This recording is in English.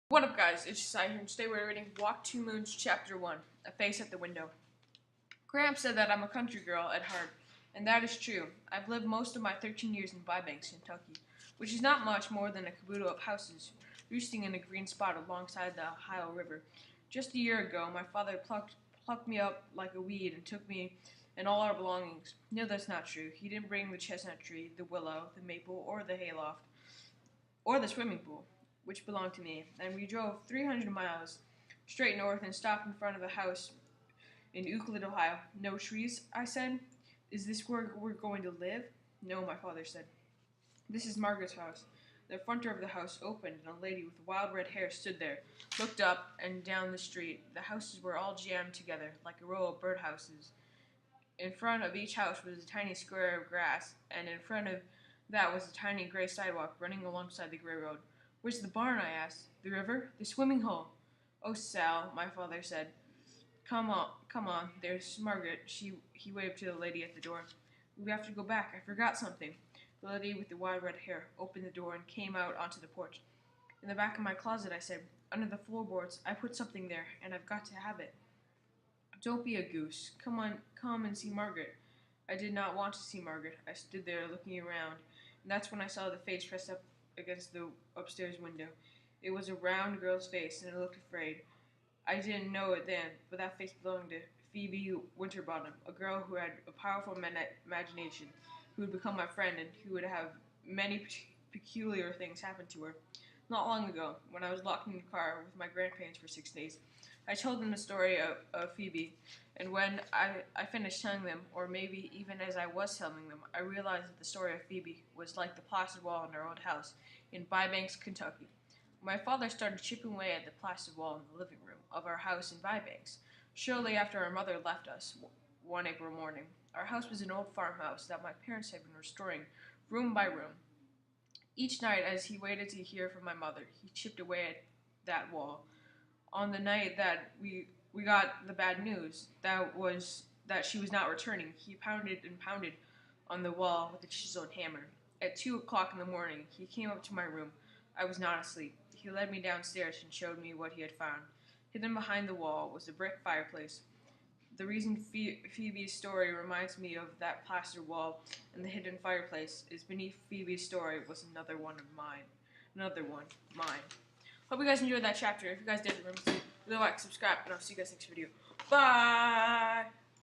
What up, guys? It's Josiah here, and today we're reading Walk Two Moons, Chapter 1, A Face at the Window. Gramps said that I'm a country girl at heart, and that is true. I've lived most of my 13 years in Bybanks, Kentucky, which is not much more than a caboodle of houses, roosting in a green spot alongside the Ohio River. Just a year ago, my father plucked me up like a weed and took me and all our belongings. No, that's not true. He didn't bring the chestnut tree, the willow, the maple, or the hayloft, or the swimming pool, which belonged to me, and we drove 300 miles straight north and stopped in front of a house in Euclid, Ohio. No trees, I said. Is this where we're going to live? No, my father said. This is Margaret's house. The front door of the house opened, and a lady with wild red hair stood there, looked up and down the street. The houses were all jammed together, like a row of birdhouses. In front of each house was a tiny square of grass, and in front of that was a tiny gray sidewalk running alongside the gray road. Where's the barn? I asked. The river? The swimming hole. Oh, Sal, my father said. Come on, there's Margaret. He waved to the lady at the door. We have to go back. I forgot something. The lady with the wild red hair opened the door and came out onto the porch. In the back of my closet, I said. Under the floorboards, I put something there, and I've got to have it. Don't be a goose. Come and see Margaret. I did not want to see Margaret. I stood there looking around, and that's when I saw the face pressed up against the upstairs window. It was a round girl's face, and it looked afraid. I didn't know it then, but that face belonged to Phoebe Winterbottom, a girl who had a powerful imagination, who would become my friend, and who would have many peculiar things happen to her. Not long ago, when I was locked in the car with my grandparents for 6 days, I told them the story of Phoebe, and when I finished telling them, or maybe even as I was telling them, I realized that the story of Phoebe was like the plastered wall in our old house in Bybanks, Kentucky. My father started chipping away at the plastered wall in the living room of our house in Bybanks, shortly after our mother left us one April morning. Our house was an old farmhouse that my parents had been restoring room by room. Each night, as he waited to hear from my mother, he chipped away at that wall. On the night that we got the bad news that she was not returning, he pounded and pounded on the wall with a chisel and hammer. At 2 o'clock in the morning, he came up to my room. I was not asleep. He led me downstairs and showed me what he had found. Hidden behind the wall was a brick fireplace. The reason Phoebe's story reminds me of that plastered wall and the hidden fireplace is beneath Phoebe's story was another one, mine. Hope you guys enjoyed that chapter. If you guys did, remember to leave a like, subscribe, and I'll see you guys next video. Bye!